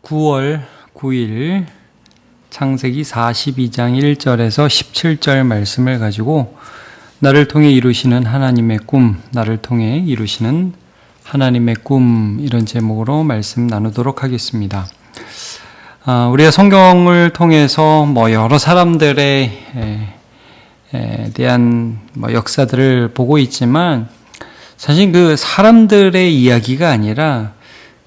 9월 9일 창세기 42장 1절에서 17절 말씀을 가지고 나를 통해 이루시는 하나님의 꿈, 나를 통해 이루시는 하나님의 꿈, 이런 제목으로 말씀 나누도록 하겠습니다. 우리가 성경을 통해서 여러 사람들에 대한 역사들을 보고 있지만 사실 그 사람들의 이야기가 아니라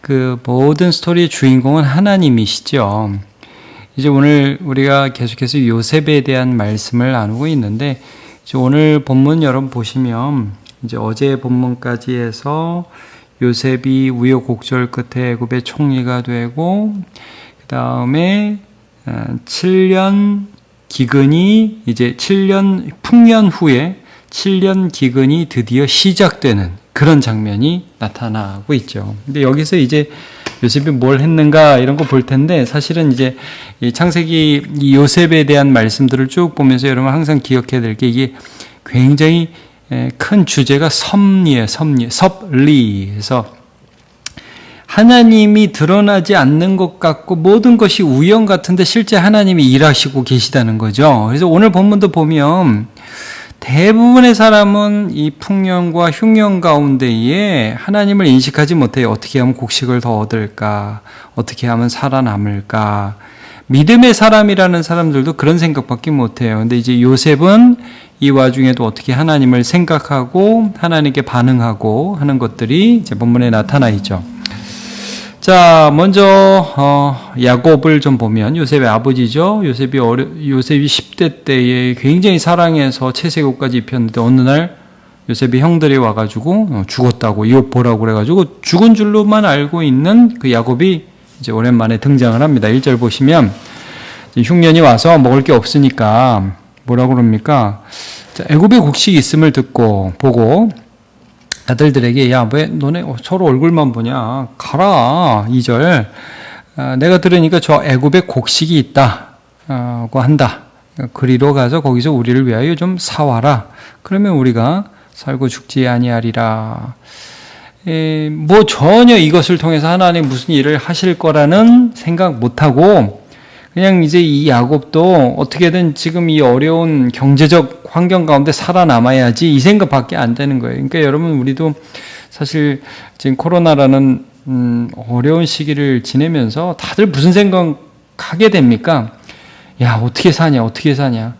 그 모든 스토리의 주인공은 하나님이시죠. 이제 오늘 우리가 계속해서 요셉에 대한 말씀을 나누고 있는데, 이제 오늘 본문 여러분 보시면 이제 어제 본문까지 해서 요셉이 우여곡절 끝에 애굽의 총리가 되고, 그 다음에 7년 기근이 이제 7년 풍년 후에 7년 기근이 드디어 시작되는 그런 장면이 나타나고 있죠. 근데 여기서 이제 요셉이 뭘 했는가 이런 거 볼 텐데, 사실은 이제 이 창세기 이 요셉에 대한 말씀들을 쭉 보면서 여러분 항상 기억해야 될 게, 이게 굉장히 큰 주제가 섭리예요. 섭리. 그래서 하나님이 드러나지 않는 것 같고 모든 것이 우연 같은데 실제 하나님이 일하시고 계시다는 거죠. 그래서 오늘 본문도 보면 대부분의 사람은 이 풍년과 흉년 가운데에 하나님을 인식하지 못해요. 어떻게 하면 곡식을 더 얻을까? 어떻게 하면 살아남을까? 믿음의 사람이라는 사람들도 그런 생각밖에 못해요. 근데 이제 요셉은 이 와중에도 어떻게 하나님을 생각하고 하나님께 반응하고 하는 것들이 이제 본문에 나타나 있죠. 자, 먼저 야곱을 좀 보면, 요셉의 아버지죠. 요셉이 10대 때에 굉장히 사랑해서 채색옷까지 입혔는데 어느 날 요셉이 형들이 와가지고 죽었다고, 이거 보라고 그래가지고 죽은 줄로만 알고 있는 그 야곱이 이제 오랜만에 등장을 합니다. 1절 보시면 흉년이 와서 먹을 게 없으니까 뭐라고 그럽니까? 자, 애굽에 곡식이 있음을 듣고 보고 아들들에게, 야, 왜 너네 서로 얼굴만 보냐? 가라. 2절. 내가 들으니까 저 애굽에 곡식이 있다고 한다. 그리로 가서 거기서 우리를 위하여 좀 사와라. 그러면 우리가 살고 죽지 아니하리라. 전혀 이것을 통해서 하나님 무슨 일을 하실 거라는 생각 못하고, 그냥 이제 이 야곱도 어떻게든 지금 이 어려운 경제적 환경 가운데 살아남아야지 이 생각밖에 안 되는 거예요. 그러니까 여러분, 우리도 사실 지금 코로나라는 어려운 시기를 지내면서 다들 무슨 생각하게 됩니까? 야, 어떻게 사냐?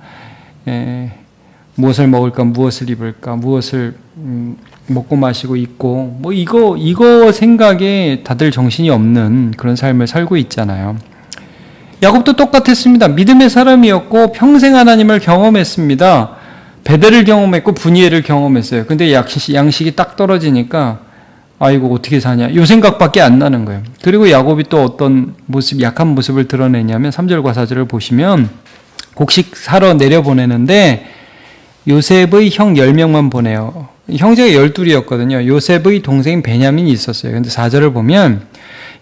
무엇을 먹을까? 무엇을 입을까? 무엇을 먹고 마시고 있고, 이거 생각에 다들 정신이 없는 그런 삶을 살고 있잖아요. 야곱도 똑같았습니다. 믿음의 사람이었고 평생 하나님을 경험했습니다. 베델을 경험했고 분이엘을 경험했어요. 근데 양식이 딱 떨어지니까 아이고 어떻게 사냐, 이 생각밖에 안 나는 거예요. 그리고 야곱이 또 어떤 모습, 약한 모습을 드러내냐면 3절과 4절을 보시면 곡식 사러 내려보내는데 요셉의 형 10명만 보내요. 형제가 12이었거든요. 요셉의 동생인 베냐민이 있었어요. 근데 4절을 보면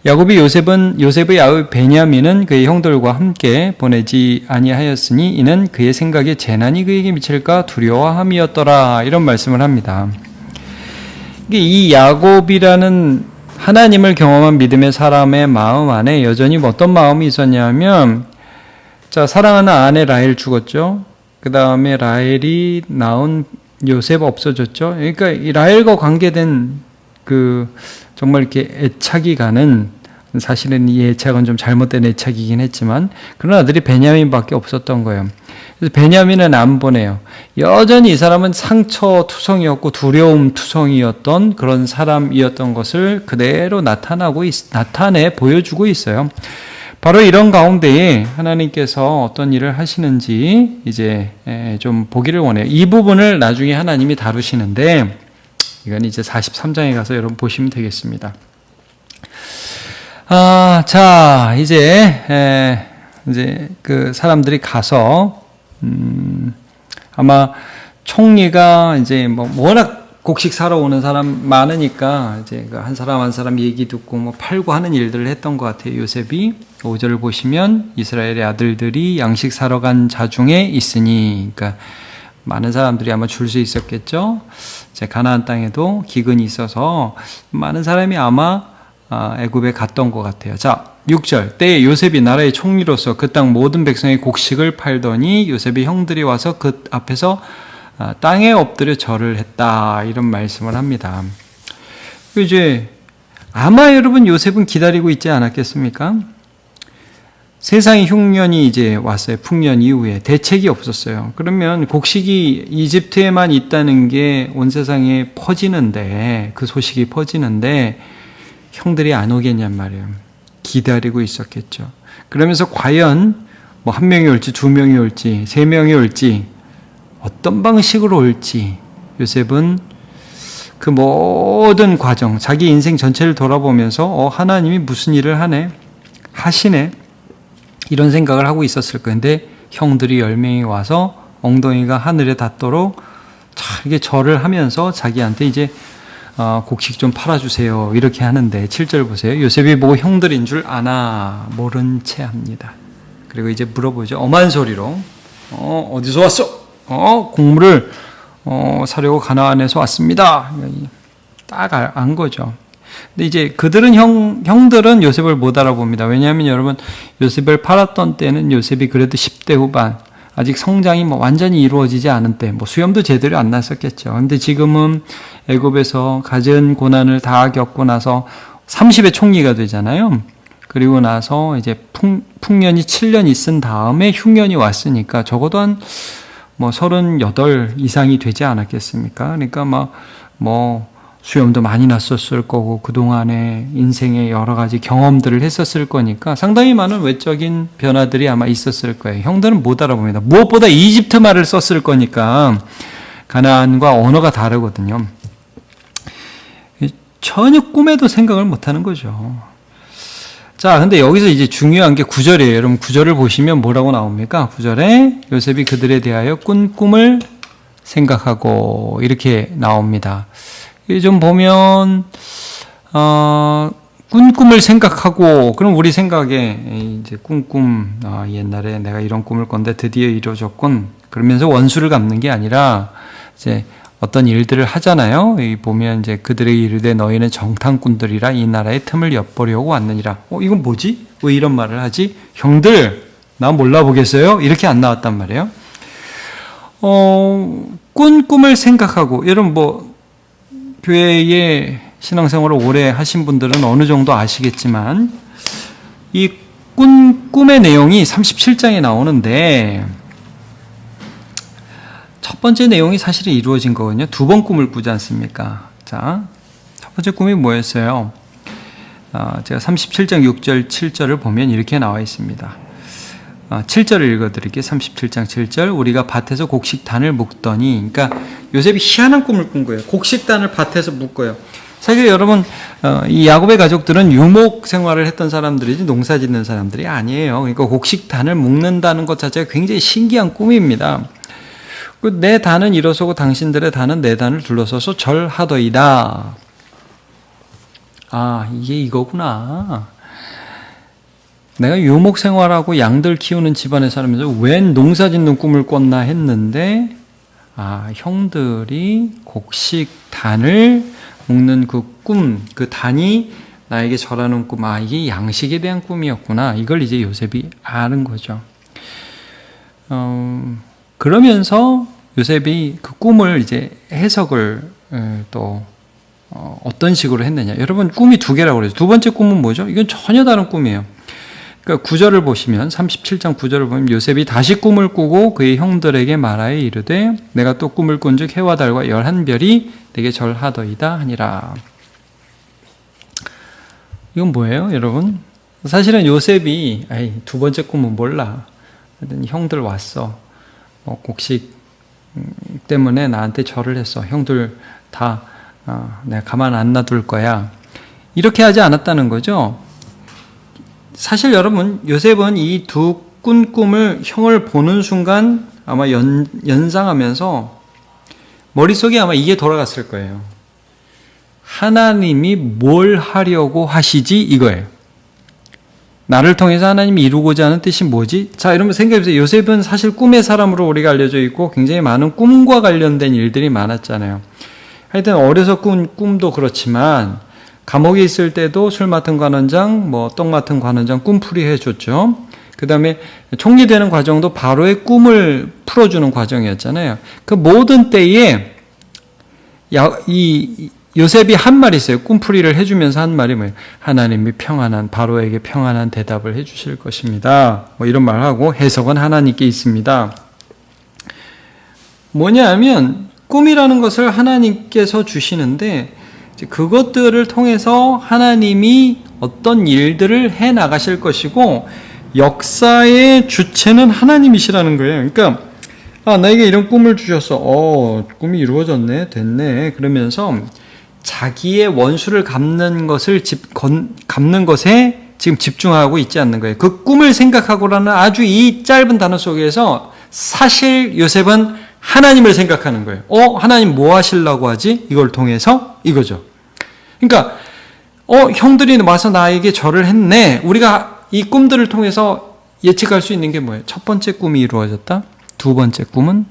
야곱이 요셉의 아우 베냐민은 그의 형들과 함께 보내지 아니하였으니 이는 그의 생각에 재난이 그에게 미칠까 두려워함이었더라, 이런 말씀을 합니다. 이 야곱이라는 하나님을 경험한 믿음의 사람의 마음 안에 여전히 어떤 마음이 있었냐면, 자, 사랑하는 아내 라헬 죽었죠. 그 다음에 라헬이 낳은 요셉 없어졌죠. 그러니까 이 라헬과 관계된 정말 이렇게 애착이 가는, 사실은 이 애착은 좀 잘못된 애착이긴 했지만 그런 아들이 베냐민밖에 없었던 거예요. 그래서 베냐민은 안 보내요. 여전히 이 사람은 상처투성이었고 두려움투성이었던 그런 사람이었던 것을 그대로 나타내 보여주고 있어요. 바로 이런 가운데에 하나님께서 어떤 일을 하시는지 이제 좀 보기를 원해요. 이 부분을 나중에 하나님이 다루시는데, 이건 이제 43장에 가서 여러분 보시면 되겠습니다. 자, 이제 그 사람들이 가서, 아마 총리가 이제 워낙 곡식 사러 오는 사람 많으니까 이제 한 사람 한 사람 얘기 듣고 팔고 하는 일들을 했던 것 같아요. 요셉이 5절을 보시면 이스라엘의 아들들이 양식 사러 간 자 중에 있으니, 그러니까 많은 사람들이 아마 줄 수 있었겠죠. 가나안 땅에도 기근이 있어서 많은 사람이 아마 애굽에 갔던 것 같아요. 자, 6절. 때에 요셉이 나라의 총리로서 그 땅 모든 백성의 곡식을 팔더니 요셉의 형들이 와서 그 앞에서 땅에 엎드려 절을 했다. 이런 말씀을 합니다. 이제 아마 여러분 요셉은 기다리고 있지 않았겠습니까? 세상의 흉년이 이제 왔어요. 풍년 이후에 대책이 없었어요. 그러면 곡식이 이집트에만 있다는 게 온 세상에 퍼지는데, 그 소식이 퍼지는데 형들이 안 오겠냔 말이에요. 기다리고 있었겠죠. 그러면서 과연 뭐 1명이 올지 2명이 올지 3명이 올지 어떤 방식으로 올지 요셉은 그 모든 과정, 자기 인생 전체를 돌아보면서 하나님이 무슨 일을 하시네 이런 생각을 하고 있었을 건데 형들이 10명이 와서 엉덩이가 하늘에 닿도록 이게 절을 하면서 자기한테 이제 곡식 좀 팔아주세요 이렇게 하는데 7절 보세요. 요셉이 보고 형들인 줄 아나 모른 채 합니다. 그리고 이제 물어보죠. 엄한 소리로 어디서 왔어? 곡물을 사려고 가나안에서 왔습니다. 딱 안 거죠. 근데 이제 그들은 형들은 요셉을 못 알아봅니다. 왜냐하면 여러분 요셉을 팔았던 때는 요셉이 그래도 10대 후반 아직 성장이 완전히 이루어지지 않은 때 수염도 제대로 안 났었겠죠. 근데 지금은 애굽에서 갖은 고난을 다 겪고 나서 30의 총리가 되잖아요. 그리고 나서 이제 풍년이 7년 있은 다음에 흉년이 왔으니까 적어도 한 38 이상이 되지 않았겠습니까? 그러니까 수염도 많이 났었을 거고 그동안에 인생의 여러 가지 경험들을 했었을 거니까 상당히 많은 외적인 변화들이 아마 있었을 거예요. 형들은 못 알아봅니다. 무엇보다 이집트 말을 썼을 거니까 가나안과 언어가 다르거든요. 전혀 꿈에도 생각을 못 하는 거죠. 자, 근데 여기서 이제 중요한 게 9절이에요. 여러분 9절을 보시면 뭐라고 나옵니까? 9절에 요셉이 그들에 대하여 꾼 꿈을 생각하고 이렇게 나옵니다. 좀 보면 꾼 꿈을 생각하고 그럼 우리 생각에 이제 꿈 옛날에 내가 이런 꿈을 꿨는데 드디어 이루어졌군 그러면서 원수를 갚는 게 아니라 이제 어떤 일들을 하잖아요. 여기 보면 이제 그들에게 이르되 너희는 정탐꾼들이라 이 나라의 틈을 엿보려고 왔느니라. 이건 뭐지? 왜 이런 말을 하지? 형들 나 몰라보겠어요? 이렇게 안 나왔단 말이에요. 꾼 꿈을 생각하고 여러분 교회에 신앙생활을 오래 하신 분들은 어느 정도 아시겠지만 이 꿈의 내용이 37장에 나오는데 첫 번째 내용이 사실은 이루어진 거거든요. 2번 꿈을 꾸지 않습니까? 자, 첫 번째 꿈이 뭐였어요? 제가 37장 6절 7절을 보면 이렇게 나와 있습니다. 7절을 읽어드릴게요. 37장 7절. 우리가 밭에서 곡식단을 묶더니, 그러니까 요셉이 희한한 꿈을 꾼 거예요. 곡식단을 밭에서 묶어요. 사실 여러분, 이 야곱의 가족들은 유목 생활을 했던 사람들이지 농사 짓는 사람들이 아니에요. 그러니까 곡식단을 묶는다는 것 자체가 굉장히 신기한 꿈입니다. 내 단은 일어서고 당신들의 단은 내 단을 둘러서서 절하더이다. 이게 이거구나. 내가 유목 생활하고 양들 키우는 집안에 살면서 웬 농사 짓는 꿈을 꿨나 했는데 형들이 곡식단을 묶는 그 꿈, 그 단이 나에게 절하는 꿈, 이게 양식에 대한 꿈이었구나. 이걸 이제 요셉이 아는 거죠. 그러면서 요셉이 그 꿈을 이제 해석을 또 어떤 식으로 했느냐. 여러분 꿈이 2개라고 그래요. 두 번째 꿈은 뭐죠? 이건 전혀 다른 꿈이에요. 그러니까 9절을 보시면 37장 9절을 보면 요셉이 다시 꿈을 꾸고 그의 형들에게 말하여 이르되 내가 또 꿈을 꾼즉 해와 달과 11별이 내게 절하더이다 하니라. 이건 뭐예요, 여러분? 사실은 요셉이 두 번째 꿈은 몰라. 형들 왔어. 곡식 때문에 나한테 절을 했어. 형들 다 내가 가만 안 놔둘 거야. 이렇게 하지 않았다는 거죠. 사실 여러분 요셉은 이 두 꾼 꿈을 형을 보는 순간 아마 연상하면서 머릿속에 아마 이게 돌아갔을 거예요. 하나님이 뭘 하려고 하시지 이거예요. 나를 통해서 하나님이 이루고자 하는 뜻이 뭐지? 자, 이러면 생각해보세요. 요셉은 사실 꿈의 사람으로 우리가 알려져 있고 굉장히 많은 꿈과 관련된 일들이 많았잖아요. 하여튼 어려서 꾼 꿈도 그렇지만 감옥에 있을 때도 술 맡은 관원장, 떡 맡은 관원장 꿈풀이 해줬죠. 그 다음에 총리되는 과정도 바로의 꿈을 풀어주는 과정이었잖아요. 그 모든 때에 이 요셉이 한 말이 있어요. 꿈풀이를 해주면서 한 말이 뭐예요? 하나님이 바로에게 평안한 대답을 해주실 것입니다. 이런 말하고 해석은 하나님께 있습니다. 뭐냐면 꿈이라는 것을 하나님께서 주시는데 그것들을 통해서 하나님이 어떤 일들을 해 나가실 것이고 역사의 주체는 하나님이시라는 거예요. 그러니까 나에게 이런 꿈을 주셨어. 꿈이 이루어졌네, 됐네. 그러면서 자기의 원수를 갚는 것에 지금 집중하고 있지 않는 거예요. 그 꿈을 생각하고라는 아주 이 짧은 단어 속에서 사실 요셉은 하나님을 생각하는 거예요. 하나님 뭐 하시려고 하지? 이걸 통해서 이거죠. 그러니까 형들이 와서 나에게 절을 했네. 우리가 이 꿈들을 통해서 예측할 수 있는 게 뭐예요? 첫 번째 꿈이 이루어졌다. 두 번째 꿈은?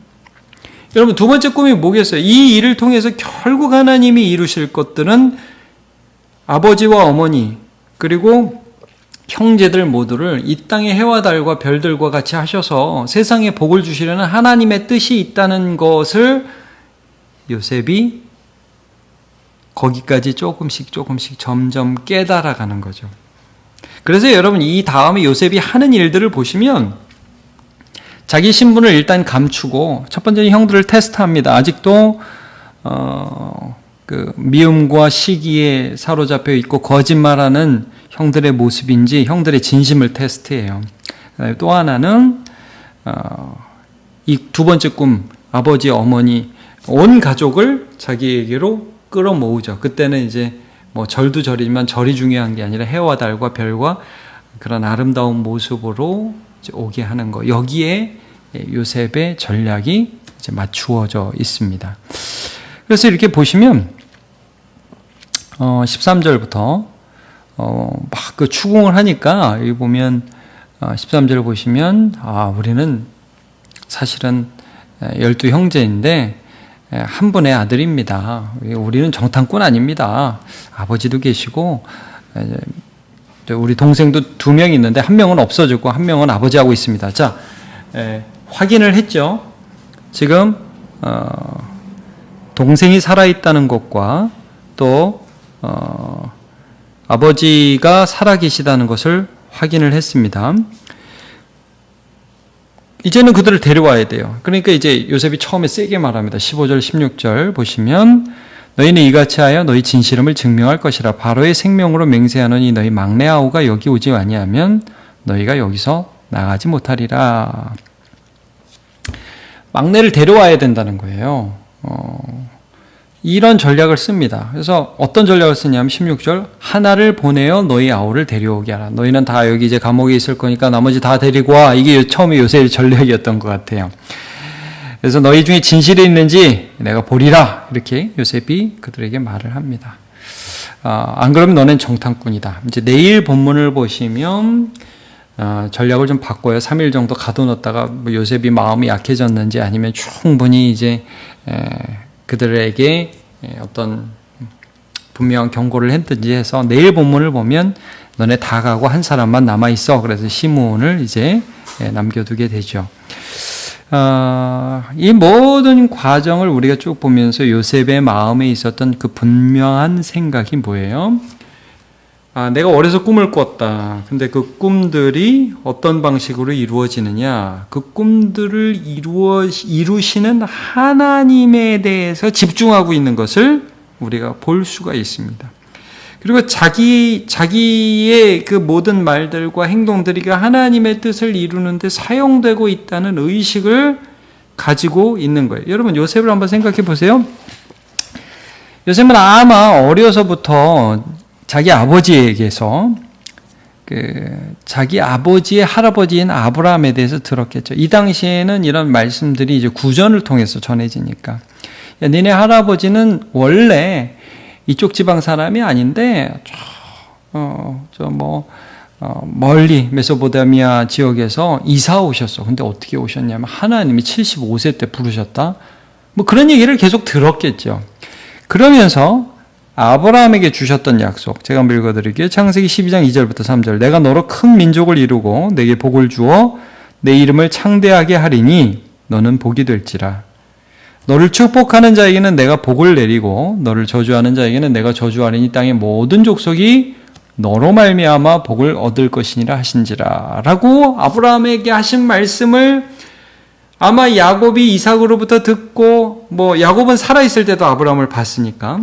여러분, 두 번째 꿈이 뭐겠어요? 이 일을 통해서 결국 하나님이 이루실 것들은 아버지와 어머니 그리고 형제들 모두를 이 땅의 해와 달과 별들과 같이 하셔서 세상에 복을 주시려는 하나님의 뜻이 있다는 것을 요셉이 거기까지 조금씩 점점 깨달아가는 거죠. 그래서 여러분, 이 다음에 요셉이 하는 일들을 보시면 자기 신분을 일단 감추고 첫 번째는 형들을 테스트합니다. 아직도 그 미움과 시기에 사로잡혀 있고 거짓말하는 형들의 모습인지 형들의 진심을 테스트해요. 또 하나는 이 두 번째 꿈, 아버지, 어머니, 온 가족을 자기에게로 끌어모으죠. 그때는 이제 절도 절이지만 절이 중요한 게 아니라 해와 달과 별과 그런 아름다운 모습으로 이제 오게 하는 거. 여기에 요셉의 전략이 이제 맞추어져 있습니다. 그래서 이렇게 보시면 13절부터 막 그 추궁을 하니까 여기 보면 13절을 보시면 우리는 사실은 12 형제인데 한 분의 아들입니다. 우리는 정탐꾼 아닙니다. 아버지도 계시고 우리 동생도 2명 있는데 한 명은 없어졌고 한 명은 아버지하고 있습니다. 자, 확인을 했죠. 지금 동생이 살아있다는 것과 또 아버지가 살아계시다는 것을 확인을 했습니다. 이제는 그들을 데려와야 돼요. 그러니까 이제 요셉이 처음에 세게 말합니다. 15절, 16절 보시면 너희는 이같이 하여 너희 진실함을 증명할 것이라. 바로의 생명으로 맹세하노니 너희 막내 아우가 여기 오지 아니하면 너희가 여기서 나가지 못하리라. 막내를 데려와야 된다는 거예요. 이런 전략을 씁니다. 그래서 어떤 전략을 쓰냐면 16절 하나를 보내어 너희 아우를 데려오게 하라. 너희는 다 여기 이제 감옥에 있을 거니까 나머지 다 데리고 와. 이게 처음에 요셉의 전략이었던 것 같아요. 그래서 너희 중에 진실이 있는지 내가 보리라. 이렇게 요셉이 그들에게 말을 합니다. 안 그러면 너는 정탐꾼이다. 이제 내일 본문을 보시면 전략을 좀 바꿔요. 3일 정도 가둬놓다가 요셉이 마음이 약해졌는지 아니면 충분히 이제 그들에게 어떤 분명한 경고를 했든지 해서 내일 본문을 보면 너네 다 가고 한 사람만 남아있어. 그래서 시므온을 이제 남겨두게 되죠. 이 모든 과정을 우리가 쭉 보면서 요셉의 마음에 있었던 그 분명한 생각이 뭐예요? 내가 어려서 꿈을 꿨다. 근데 그 꿈들이 어떤 방식으로 이루어지느냐? 그 꿈들을 이루시는 하나님에 대해서 집중하고 있는 것을 우리가 볼 수가 있습니다. 그리고 자기의 그 모든 말들과 행동들이 하나님의 뜻을 이루는데 사용되고 있다는 의식을 가지고 있는 거예요. 여러분, 요셉을 한번 생각해 보세요. 요셉은 아마 어려서부터 자기 아버지에게서 자기 아버지의 할아버지인 아브라함에 대해서 들었겠죠. 이 당시에는 이런 말씀들이 이제 구전을 통해서 전해지니까. 야, 니네 할아버지는 원래 이쪽 지방 사람이 아닌데, 멀리 메소포타미아 지역에서 이사 오셨어. 근데 어떻게 오셨냐면 하나님이 75세 때 부르셨다. 그런 얘기를 계속 들었겠죠. 그러면서 아브라함에게 주셨던 약속, 제가 한번 읽어드릴게요. 창세기 12장 2절부터 3절. 내가 너로 큰 민족을 이루고 내게 복을 주어 내 이름을 창대하게 하리니 너는 복이 될지라. 너를 축복하는 자에게는 내가 복을 내리고 너를 저주하는 자에게는 내가 저주하리니 땅의 모든 족속이 너로 말미암아 복을 얻을 것이니라 하신지라. 라고 아브라함에게 하신 말씀을 아마 야곱이 이삭으로부터 듣고, 야곱은 살아있을 때도 아브라함을 봤으니까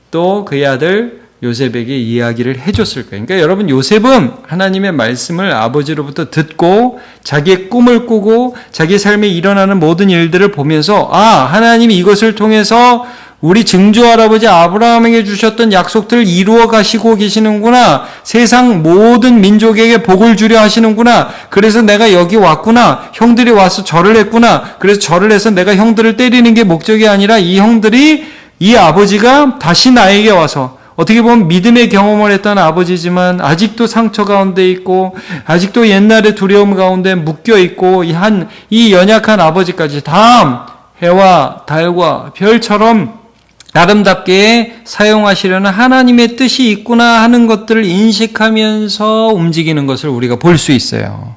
또 그의 아들 요셉에게 이야기를 해줬을 거예요. 그러니까 여러분, 요셉은 하나님의 말씀을 아버지로부터 듣고 자기의 꿈을 꾸고 자기 삶에 일어나는 모든 일들을 보면서 하나님이 이것을 통해서 우리 증조할아버지 아브라함에게 주셨던 약속들을 이루어 가시고 계시는구나. 세상 모든 민족에게 복을 주려 하시는구나. 그래서 내가 여기 왔구나. 형들이 와서 절을 했구나. 그래서 절을 해서 내가 형들을 때리는 게 목적이 아니라 이 형들이, 이 아버지가 다시 나에게 와서, 어떻게 보면 믿음의 경험을 했던 아버지지만 아직도 상처 가운데 있고 아직도 옛날의 두려움 가운데 묶여 있고 이 연약한 아버지까지 다 해와 달과 별처럼 아름답게 사용하시려는 하나님의 뜻이 있구나 하는 것들을 인식하면서 움직이는 것을 우리가 볼 수 있어요.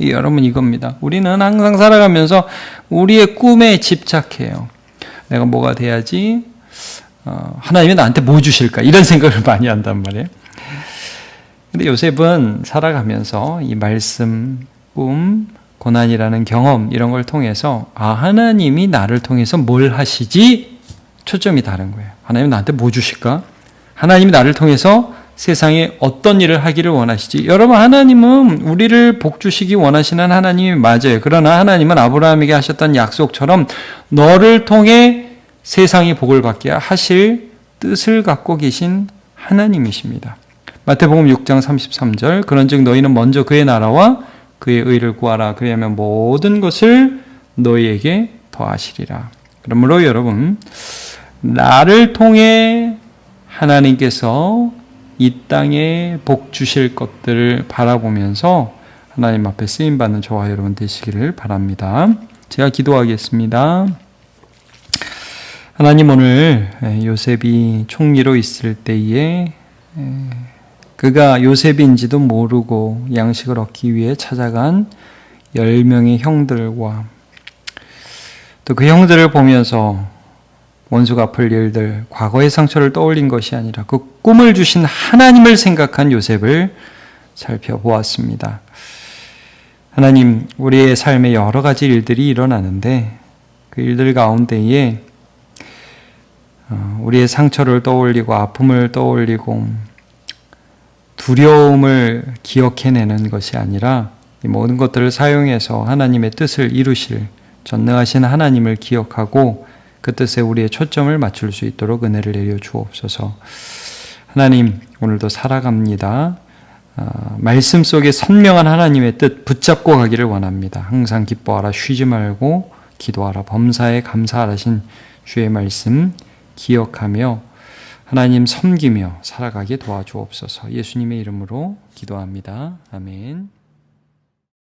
여러분, 이겁니다. 우리는 항상 살아가면서 우리의 꿈에 집착해요. 내가 뭐가 돼야지, 하나님이 나한테 뭐 주실까, 이런 생각을 많이 한단 말이에요. 근데 요셉은 살아가면서 이 말씀, 꿈, 고난이라는 경험, 이런 걸 통해서 하나님이 나를 통해서 뭘 하시지? 초점이 다른 거예요. 하나님은 나한테 뭐 주실까? 하나님이 나를 통해서 세상에 어떤 일을 하기를 원하시지? 여러분, 하나님은 우리를 복 주시기 원하시는 하나님이 맞아요. 그러나 하나님은 아브라함에게 하셨던 약속처럼 너를 통해 세상이 복을 받게 하실 뜻을 갖고 계신 하나님이십니다. 마태복음 6장 33절. 그런즉 너희는 먼저 그의 나라와 그의 의를 구하라. 그리하면 모든 것을 너희에게 더하시리라. 그러므로 여러분, 나를 통해 하나님께서 이 땅에 복 주실 것들을 바라보면서 하나님 앞에 쓰임받는 저와 여러분 되시기를 바랍니다. 제가 기도하겠습니다. 하나님, 오늘 요셉이 총리로 있을 때에 그가 요셉인지도 모르고 양식을 얻기 위해 찾아간 10명의 형들과 또 그 형들을 보면서 원수가 아플 일들, 과거의 상처를 떠올린 것이 아니라 그 꿈을 주신 하나님을 생각한 요셉을 살펴보았습니다. 하나님, 우리의 삶에 여러 가지 일들이 일어나는데 그 일들 가운데에 우리의 상처를 떠올리고 아픔을 떠올리고 두려움을 기억해내는 것이 아니라 이 모든 것들을 사용해서 하나님의 뜻을 이루실 전능하신 하나님을 기억하고 그 뜻에 우리의 초점을 맞출 수 있도록 은혜를 내려 주옵소서. 하나님, 오늘도 살아갑니다. 말씀 속에 선명한 하나님의 뜻 붙잡고 가기를 원합니다. 항상 기뻐하라, 쉬지 말고 기도하라, 범사에 감사하라신 주의 말씀 기억하며 하나님 섬기며 살아가게 도와주옵소서. 예수님의 이름으로 기도합니다. 아멘.